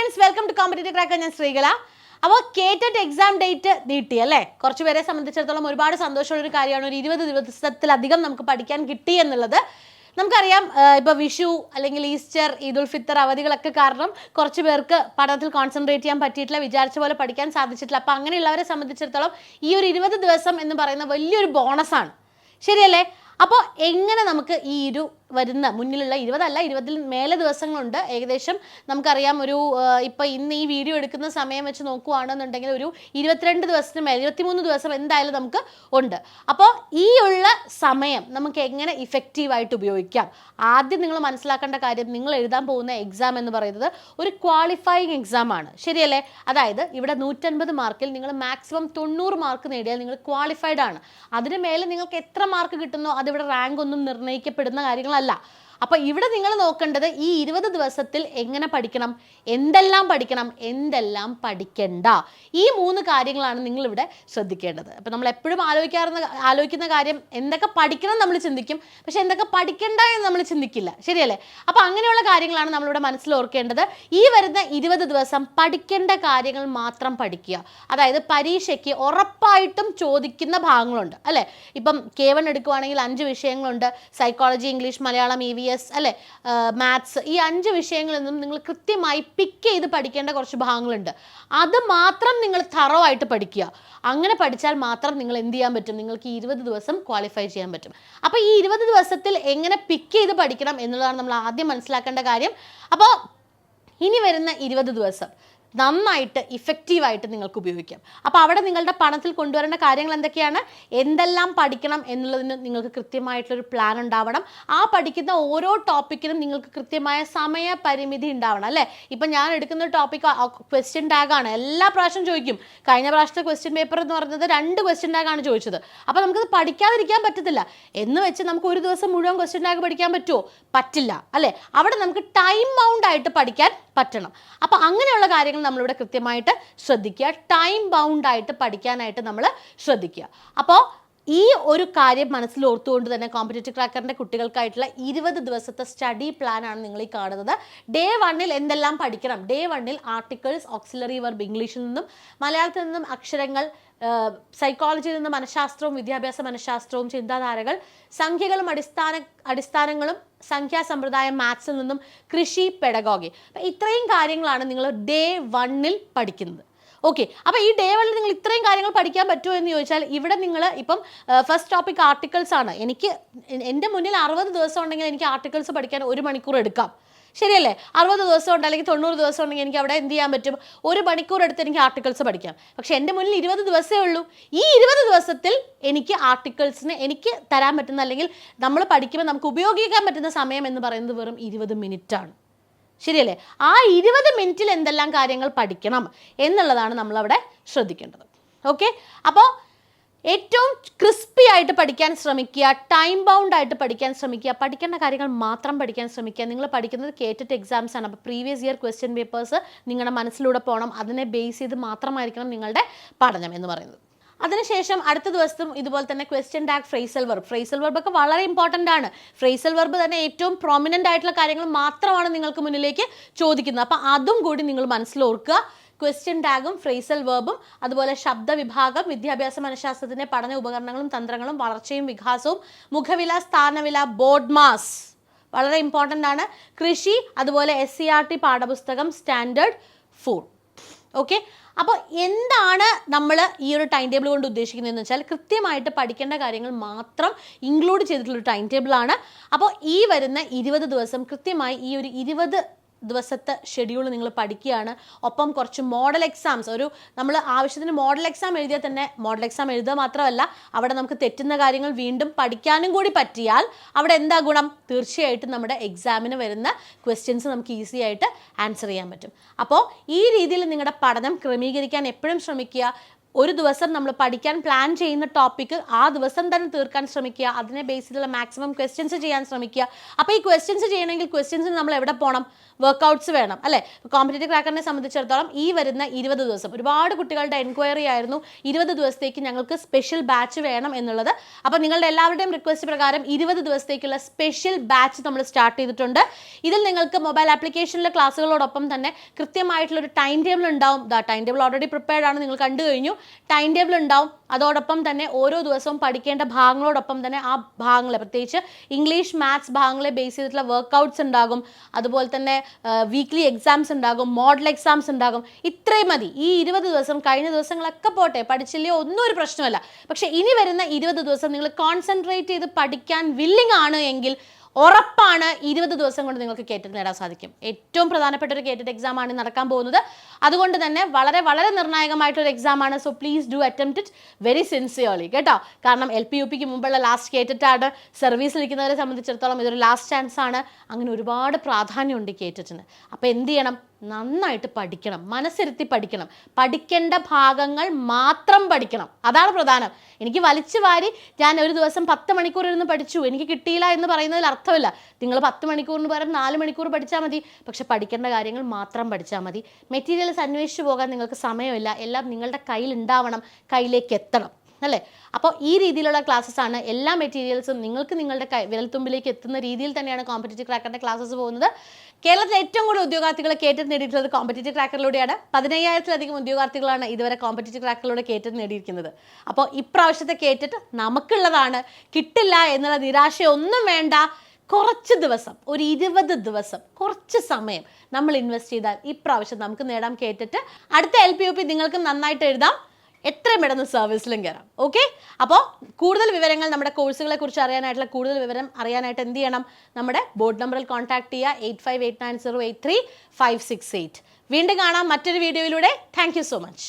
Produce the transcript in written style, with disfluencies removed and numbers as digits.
Friends, welcome to competitive cracker. ഞാൻ ശ്രീകല. അപ്പോൾ കേറ്ററ്റ് exam date നീട്ടി അല്ലേ? കുറച്ച് പേരെ സംബന്ധിച്ചിടത്തോളം ഒരുപാട് സന്തോഷമുള്ള ഒരു കാര്യമാണ്. ഒരു 20 ദിവസത്തിലധികം നമുക്ക് പഠിക്കാൻ കിട്ടി എന്നുള്ളത്. നമുക്കറിയാം, ഇപ്പോൾ വിഷു അല്ലെങ്കിൽ ഈസ്റ്റർ, ഈദ് ഉൽ ഫിത്തർ അവധികളൊക്കെ കാരണം കുറച്ച് പേർക്ക് പഠനത്തിൽ കോൺസെൻട്രേറ്റ് ചെയ്യാൻ പറ്റിയിട്ടില്ല, വിചാരിച്ച പോലെ പഠിക്കാൻ സാധിച്ചിട്ടില്ല. അപ്പോൾ അങ്ങനെയുള്ളവരെ സംബന്ധിച്ചിടത്തോളം ഈ ഒരു 20 ദിവസം എന്ന് പറയുന്ന വലിയൊരു ബോണസാണ്, ശരിയല്ലേ? അപ്പോൾ എങ്ങനെ നമുക്ക് ഈ വരുന്ന മുന്നിലുള്ള 20 അല്ല 20 മേലെ ദിവസങ്ങളുണ്ട്. ഏകദേശം നമുക്കറിയാം, ഒരു ഇപ്പോൾ ഇന്ന് ഈ വീഡിയോ എടുക്കുന്ന സമയം വെച്ച് നോക്കുകയാണെന്നുണ്ടെങ്കിൽ ഒരു 22 ദിവസത്തിന് മേലെ 23 ദിവസം എന്തായാലും നമുക്ക് ഉണ്ട്. അപ്പോൾ ഈ ഉള്ള സമയം നമുക്ക് എങ്ങനെ ഇഫക്റ്റീവായിട്ട് ഉപയോഗിക്കാം? ആദ്യം നിങ്ങൾ മനസ്സിലാക്കേണ്ട കാര്യം, നിങ്ങൾ എഴുതാൻ പോകുന്ന എക്സാം എന്ന് പറയുന്നത് ഒരു ക്വാളിഫയിങ് എക്സാം ആണ്, ശരിയല്ലേ? അതായത് ഇവിടെ 150 മാർക്കിൽ നിങ്ങൾ മാക്സിമം 90 മാർക്ക് നേടിയാൽ നിങ്ങൾ ക്വാളിഫൈഡ് ആണ്. അതിന് മേലെ നിങ്ങൾക്ക് എത്ര മാർക്ക് കിട്ടുന്നോ അതിവിടെ റാങ്ക് ഒന്നും നിർണ്ണയിക്കപ്പെടുന്ന കാര്യങ്ങളല്ല. അപ്പോൾ ഇവിടെ നിങ്ങൾ നോക്കേണ്ടത് ഈ 20 ദിവസത്തിൽ എങ്ങനെ പഠിക്കണം, എന്തെല്ലാം പഠിക്കണം, എന്തെല്ലാം പഠിക്കണ്ട, ഈ 3 കാര്യങ്ങളാണ് നിങ്ങളിവിടെ ശ്രദ്ധിക്കേണ്ടത്. അപ്പോൾ നമ്മൾ എപ്പോഴും ആലോചിക്കുന്ന കാര്യം എന്തൊക്കെ പഠിക്കണം നമ്മൾ ചിന്തിക്കും, പക്ഷെ എന്തൊക്കെ പഠിക്കണ്ട എന്ന് നമ്മൾ ചിന്തിക്കില്ല, ശരിയല്ലേ? അപ്പോൾ അങ്ങനെയുള്ള കാര്യങ്ങളാണ് നമ്മളിവിടെ മനസ്സിൽ ഓർക്കേണ്ടത്. ഈ വരുന്ന 20 ദിവസം പഠിക്കേണ്ട കാര്യങ്ങൾ മാത്രം പഠിക്കുക. അതായത് പരീക്ഷയ്ക്ക് ഉറപ്പായിട്ടും ചോദിക്കുന്ന ഭാഗങ്ങളുണ്ട് അല്ലേ? ഇപ്പം K1 എടുക്കുവാണെങ്കിൽ 5 വിഷയങ്ങളുണ്ട്. സൈക്കോളജി, ഇംഗ്ലീഷ്, മലയാളം, EVS അല്ലെ, മാത്സ്, ഈ 5 വിഷയങ്ങളിൽ നിന്നും നിങ്ങൾ കൃത്യമായി പിക്ക് ചെയ്ത് പഠിക്കേണ്ട കുറച്ച് ഭാഗങ്ങളുണ്ട്. അത് മാത്രം നിങ്ങൾ തറോ ആയിട്ട് പഠിക്കുക. അങ്ങനെ പഠിച്ചാൽ മാത്രം നിങ്ങൾ എന്ത് ചെയ്യാൻ പറ്റും, നിങ്ങൾക്ക് ഈ 20 ദിവസം ക്വാളിഫൈ ചെയ്യാൻ പറ്റും. അപ്പോൾ ഈ 20 ദിവസത്തിൽ എങ്ങനെ പിക്ക് ചെയ്ത് പഠിക്കണം എന്നുള്ളതാണ് നമ്മൾ ആദ്യം മനസ്സിലാക്കേണ്ട കാര്യം. അപ്പോൾ ഇനി വരുന്ന 20 ദിവസം നന്നായിട്ട് ഇഫക്റ്റീവായിട്ട് നിങ്ങൾക്ക് ഉപയോഗിക്കാം. അപ്പോൾ അവിടെ നിങ്ങളുടെ പണത്തിൽ കൊണ്ടുവരേണ്ട കാര്യങ്ങൾ എന്തൊക്കെയാണ്, എന്തെല്ലാം പഠിക്കണം എന്നുള്ളതിന് നിങ്ങൾക്ക് കൃത്യമായിട്ടുള്ളൊരു പ്ലാൻ ഉണ്ടാവണം. ആ പഠിക്കുന്ന ഓരോ ടോപ്പിക്കിനും നിങ്ങൾക്ക് കൃത്യമായ സമയപരിമിതി ഉണ്ടാവണം അല്ലേ? ഇപ്പം ഞാൻ എടുക്കുന്ന ടോപ്പിക് ക്വസ്റ്റ്യൻ ടാഗാണ്, എല്ലാ പ്രാവശ്യം ചോദിക്കും. കഴിഞ്ഞ പ്രാവശ്യത്തെ ക്വസ്റ്റ്യൻ പേപ്പർ എന്ന് പറയുന്നത് 2 ക്വസ്റ്റ്യൻ ടാഗാണ് ചോദിച്ചത്. അപ്പോൾ നമുക്കത് പഠിക്കാതിരിക്കാൻ പറ്റത്തില്ല. എന്ന് വെച്ച് നമുക്ക് ഒരു ദിവസം മുഴുവൻ ക്വസ്റ്റ്യൻ ടാഗ് പഠിക്കാൻ പറ്റുമോ? പറ്റില്ല അല്ലേ? അവിടെ നമുക്ക് ടൈം ബൗണ്ട് ആയിട്ട് പഠിക്കാൻ പറ്റണം. അപ്പോൾ അങ്ങനെയുള്ള കാര്യങ്ങൾ നമ്മളിവിടെ കൃത്യമായിട്ട് ശ്രദ്ധിക്കുക. ടൈം ബൗണ്ട് ആയിട്ട് പഠിക്കാനായിട്ട് നമ്മൾ ശ്രദ്ധിക്കുക. അപ്പോൾ ഈ ഒരു കാര്യം മനസ്സിൽ ഓർത്തുകൊണ്ട് തന്നെ കോമ്പറ്റേറ്റീവ് ക്രാക്കറിൻ്റെ കുട്ടികൾക്കായിട്ടുള്ള 20 ദിവസത്തെ സ്റ്റഡി പ്ലാൻ ആണ് നിങ്ങൾ ഈ കാണുന്നത്. ഡേ 1 എന്തെല്ലാം പഠിക്കണം? ഡേ 1 ആർട്ടിക്കിൾസ്, ഓക്സിലറി വെർബ് ഇംഗ്ലീഷിൽ നിന്നും, മലയാളത്തിൽ നിന്നും അക്ഷരങ്ങൾ, സൈക്കോളജിയിൽ നിന്ന് മനഃശാസ്ത്രവും വിദ്യാഭ്യാസ മനഃശാസ്ത്രവും, ചിന്താധാരകൾ, സംഖ്യകളും അടിസ്ഥാനങ്ങളും, സംഖ്യാസമ്പ്രദായം, മാത്സിൽ നിന്നും കൃഷി, പെഡഗോഗി. അപ്പം ഇത്രയും കാര്യങ്ങളാണ് നിങ്ങൾ ഡേ 1 പഠിക്കുന്നത്. ഓക്കെ, അപ്പോൾ ഈ ഡേ 1 നിങ്ങൾ ഇത്രയും കാര്യങ്ങൾ പഠിക്കാൻ പറ്റുമോ എന്ന് ചോദിച്ചാൽ, ഇവിടെ നിങ്ങൾ ഇപ്പം ഫസ്റ്റ് ടോപ്പിക് ആർട്ടിക്കിൾസ് ആണ്. എൻ്റെ മുന്നിൽ 60 ദിവസം ഉണ്ടെങ്കിൽ എനിക്ക് ആർട്ടിക്കിൾസ് പഠിക്കാൻ 1 മണിക്കൂർ എടുക്കാം, ശരിയല്ലേ? 60 ദിവസം ഉണ്ട് അല്ലെങ്കിൽ 90 ദിവസം ഉണ്ടെങ്കിൽ എനിക്ക് അവിടെ എന്ത് ചെയ്യാൻ പറ്റും, 1 മണിക്കൂർ എടുത്ത് എനിക്ക് ആർട്ടിക്കിൾസ് പഠിക്കാം. പക്ഷേ എൻ്റെ മുന്നിൽ 20 ദിവസമേ ഉള്ളൂ. ഈ 20 ദിവസത്തിൽ എനിക്ക് ആർട്ടിക്കിൾസിന് എനിക്ക് തരാൻ പറ്റുന്ന, അല്ലെങ്കിൽ നമ്മൾ പഠിക്കുമ്പോൾ നമുക്ക് ഉപയോഗിക്കാൻ പറ്റുന്ന സമയം എന്ന് പറയുന്നത് വെറും 20 മിനിറ്റാണ്, ശരിയല്ലേ? ആ 20 മിനിറ്റിൽ എന്തെല്ലാം കാര്യങ്ങൾ പഠിക്കണം എന്നുള്ളതാണ് നമ്മളവിടെ ശ്രദ്ധിക്കേണ്ടത്. ഓക്കെ, അപ്പോൾ ഏറ്റവും ക്രിസ്പി ആയിട്ട് പഠിക്കാൻ ശ്രമിക്കുക, ടൈം ബൗണ്ട് ആയിട്ട് പഠിക്കാൻ ശ്രമിക്കുക, പഠിക്കേണ്ട കാര്യങ്ങൾ മാത്രം പഠിക്കാൻ ശ്രമിക്കുക. നിങ്ങൾ പഠിക്കുന്നത് കേറ്ററ്റ് എക്സാംസ് ആണ്. അപ്പോൾ പ്രീവിയസ് ഇയർ ക്വസ്റ്റ്യൻ പേപ്പേഴ്സ് നിങ്ങളുടെ മനസ്സിലൂടെ പോകണം. അതിനെ ബേസ് ചെയ്ത് മാത്രമായിരിക്കണം നിങ്ങളുടെ പഠനം എന്ന് പറയുന്നത്. അതിനുശേഷം അടുത്ത ദിവസം ഇതുപോലെ തന്നെ ക്വസ്റ്റ്യൻ ടാഗ്, ഫ്രേസൽ വെർബ് ഒക്കെ വളരെ ഇമ്പോർട്ടൻ്റ് ആണ്. ഫ്രേസൽ വെർബ് തന്നെ ഏറ്റവും പ്രൊമിനൻ്റ് ആയിട്ടുള്ള കാര്യങ്ങൾ മാത്രമാണ് നിങ്ങൾക്ക് മുന്നിലേക്ക് ചോദിക്കുന്നത്. അപ്പോൾ അതും കൂടി നിങ്ങൾ മനസ്സിലോർക്കുക. ക്വസ്റ്റ്യൻ ടാഗും ഫ്രേസൽ വെർബും, അതുപോലെ ശബ്ദവിഭാഗം, വിദ്യാഭ്യാസ മനഃശാസ്ത്രത്തിൻ്റെ പഠന ഉപകരണങ്ങളും തന്ത്രങ്ങളും, വളർച്ചയും വികാസവും, മുഖവില, സ്ഥാനവില, ബോർഡ് മാസ് വളരെ ഇമ്പോർട്ടൻ്റ് ആണ്. കൃഷി, അതുപോലെ SCERT പാഠപുസ്തകം, സ്റ്റാൻഡേർഡ് 4. ഓക്കെ, അപ്പോൾ എന്താണ് നമ്മൾ ഈ ഒരു ടൈം ടേബിൾ കൊണ്ട് ഉദ്ദേശിക്കുന്നതെന്ന് വെച്ചാൽ, കൃത്യമായിട്ട് പഠിക്കേണ്ട കാര്യങ്ങൾ മാത്രം ഇൻക്ലൂഡ് ചെയ്തിട്ടുള്ളൊരു ടൈം ടേബിളാണ്. അപ്പോൾ ഈ വരുന്ന 20 ദിവസം കൃത്യമായി ഈ ഒരു 20 ദിവസത്തെ ഷെഡ്യൂൾ നിങ്ങൾ പഠിക്കുകയാണ്. ഒപ്പം കുറച്ച് മോഡൽ എക്സാംസ്, നമ്മൾ ആവശ്യത്തിന് മോഡൽ എക്സാം എഴുതിയാൽ തന്നെ, മോഡൽ എക്സാം എഴുതുക മാത്രമല്ല, അവിടെ നമുക്ക് തെറ്റുന്ന കാര്യങ്ങൾ വീണ്ടും പഠിക്കാനും കൂടി പറ്റിയാൽ അവിടെ എന്താ ഗുണം? തീർച്ചയായിട്ടും നമ്മുടെ എക്സാമിന് വരുന്ന ക്വസ്റ്റ്യൻസ് നമുക്ക് ഈസി ആയിട്ട് ആൻസർ ചെയ്യാൻ പറ്റും. അപ്പോൾ ഈ രീതിയിൽ നിങ്ങളുടെ പഠനം ക്രമീകരിക്കാൻ എപ്പോഴും ശ്രമിക്കുക. ഒരു ദിവസം നമ്മൾ പഠിക്കാൻ പ്ലാൻ ചെയ്യുന്ന ടോപ്പിക്ക് ആ ദിവസം തന്നെ തീർക്കാൻ ശ്രമിക്കുക, അതിനെ ബേസ് ചെയ്തുള്ള മാക്സിമം ക്വസ്റ്റ്യൻസ് ചെയ്യാൻ ശ്രമിക്കുക. അപ്പോൾ ഈ ക്വസ്റ്റ്യൻസ് ചെയ്യണമെങ്കിൽ ക്വസ്റ്റ്യൻസിന് നമ്മൾ എവിടെ പോകണം? വർക്കൗട്ട്സ് വേണം അല്ലേ? കോമ്പറ്റേറ്റീവ് ക്രാക്കറിനെ സംബന്ധിച്ചിടത്തോളം ഈ വരുന്ന 20 ദിവസം ഒരുപാട് കുട്ടികളുടെ എൻക്വയറി ആയിരുന്നു 20 ദിവസത്തേക്ക് ഞങ്ങൾക്ക് സ്പെഷ്യൽ ബാച്ച് വേണം എന്നുള്ളത്. അപ്പോൾ നിങ്ങളുടെ എല്ലാവരുടെയും റിക്വസ്റ്റ് പ്രകാരം 20 ദിവസത്തേക്കുള്ള സ്പെഷ്യൽ ബാച്ച് നമ്മൾ സ്റ്റാർട്ട് ചെയ്തിട്ടുണ്ട്. ഇതിൽ നിങ്ങൾക്ക് മൊബൈൽ ആപ്ലിക്കേഷനിലെ ക്ലാസ്സുകളോടൊപ്പം തന്നെ കൃത്യമായിട്ടുള്ളൊരു ടൈം ടേബിൾ ഉണ്ടാവും. ടൈം ടേബിൾ ഓൾറെഡി പ്രിപ്പയർഡ് ആണ്, നിങ്ങൾ കണ്ടു കഴിഞ്ഞു. ടൈം ടേബിൾ ഉണ്ടാവും. അതോടൊപ്പം തന്നെ ഓരോ ദിവസവും പഠിക്കേണ്ട ഭാഗങ്ങളോടൊപ്പം തന്നെ ആ ഭാഗങ്ങളെ, പ്രത്യേകിച്ച് ഇംഗ്ലീഷ് മാത്സ് ഭാഗങ്ങളെ ബേസ് ചെയ്തിട്ടുള്ള വർക്കൗട്ട്സ് ഉണ്ടാകും. അതുപോലെ തന്നെ വീക്ക്ലി എക്സാംസ് ഉണ്ടാകും, മോഡൽ എക്സാംസ് ഉണ്ടാകും. ഇത്രയും മതി. ഈ 20 ദിവസം, കഴിഞ്ഞ ദിവസങ്ങളൊക്കെ പോട്ടെ, പഠിച്ചില്ലയോ ഒന്നും ഒരു പ്രശ്നമല്ല. പക്ഷേ ഇനി വരുന്ന 20 ദിവസം നിങ്ങൾ കോൺസെൻട്രേറ്റ് ചെയ്ത് പഠിക്കാൻ വില്ലിങ് ആണ് എങ്കിൽ ഉറപ്പാണ് 20 ദിവസം കൊണ്ട് നിങ്ങൾക്ക് കേറ്ററ്റ് നേടാൻ സാധിക്കും. ഏറ്റവും പ്രധാനപ്പെട്ട ഒരു കേറ്ററ്റ് എക്സാം ആണ് നടക്കാൻ പോകുന്നത്. അതുകൊണ്ട് തന്നെ വളരെ വളരെ നിർണായകമായിട്ടൊരു എക്സാം ആണ്. So please do attempt it very sincerely കേട്ടോ. കാരണം LP UPക്ക് മുമ്പുള്ള ലാസ്റ്റ് കേറ്ററ്റ് ആണ്. സർവീസിലിരിക്കുന്നവരെ സംബന്ധിച്ചിടത്തോളം ഇതൊരു ലാസ്റ്റ് ചാൻസ് ആണ്. അങ്ങനെ ഒരുപാട് പ്രാധാന്യമുണ്ട് കേറ്ററ്റിന്. അപ്പോൾ എന്ത് ചെയ്യണം? നന്നായിട്ട് പഠിക്കണം, മനസ്സിരുത്തി പഠിക്കണം, പഠിക്കേണ്ട ഭാഗങ്ങൾ മാത്രം പഠിക്കണം. അതാണ് പ്രധാനം. എനിക്ക് വലിച്ചു വാരി ഞാൻ ഒരു ദിവസം 10 മണിക്കൂർ ഇരുന്ന് പഠിച്ചു, എനിക്ക് കിട്ടിയില്ല എന്ന് പറയുന്നതിൽ അർത്ഥമില്ല. നിങ്ങൾ 10 മണിക്കൂറിന് പകരം 4 മണിക്കൂർ പഠിച്ചാൽ മതി. പക്ഷെ പഠിക്കേണ്ട കാര്യങ്ങൾ മാത്രം പഠിച്ചാൽ മതി. മെറ്റീരിയൽസ് അന്വേഷിച്ച് പോകാൻ നിങ്ങൾക്ക് സമയമില്ല. എല്ലാം നിങ്ങളുടെ കയ്യിൽ ഉണ്ടാവണം, കയ്യിലേക്ക് എത്തണം അല്ലേ? അപ്പോൾ ഈ രീതിയിലുള്ള ക്ലാസ്സസ് ആണ്. എല്ലാ മെറ്റീരിയൽസും നിങ്ങൾക്ക് നിങ്ങളുടെ വിരൽത്തുമ്പിലേക്ക് എത്തുന്ന രീതിയിൽ തന്നെയാണ് കോമ്പറ്റേറ്റീവ് ക്രാക്കറിൻ്റെ ക്ലാസ്സസ് പോകുന്നത്. കേരളത്തിൽ ഏറ്റവും കൂടുതൽ ഉദ്യോഗാർത്ഥികളെ കേറ്ററ്റ് നേടിയിട്ടുള്ളത് കോമ്പറ്റേറ്റീവ് ക്രാക്കറിലൂടെയാണ്. 15,000-ലധികം ഉദ്യോഗാർത്ഥികളാണ് ഇതുവരെ കോമ്പറ്റേറ്റീവ് ക്രാക്കറിലൂടെ കേറ്ററ്റ് നേടിയിരിക്കുന്നത്. അപ്പോൾ ഇപ്രാവശ്യത്തെ കേറ്ററ്റ് നമുക്കുള്ളതാണ്. കിട്ടില്ല എന്നുള്ള നിരാശയൊന്നും വേണ്ട. കുറച്ച് ദിവസം, ഒരു 20 ദിവസം, കുറച്ച് സമയം നമ്മൾ ഇൻവെസ്റ്റ് ചെയ്താൽ ഇപ്രാവശ്യം നമുക്ക് നേടാം കേറ്ററ്റ്. അടുത്ത LP UP നിങ്ങൾക്ക് നന്നായിട്ട് എഴുതാം, എത്രയും പെട്ടെന്ന് സർവീസിലും കയറാം. ഓക്കെ, അപ്പോൾ കൂടുതൽ വിവരങ്ങൾ, നമ്മുടെ കോഴ്സുകളെ കുറിച്ച് അറിയാനായിട്ടുള്ള കൂടുതൽ വിവരം അറിയാനായിട്ട് എന്ത് ചെയ്യണം? നമ്മുടെ ബോർഡ് നമ്പറിൽ കോൺടാക്ട് ചെയ്യുക, 8589083568. വീണ്ടും കാണാം മറ്റൊരു വീഡിയോയിലൂടെ. Thank you so much.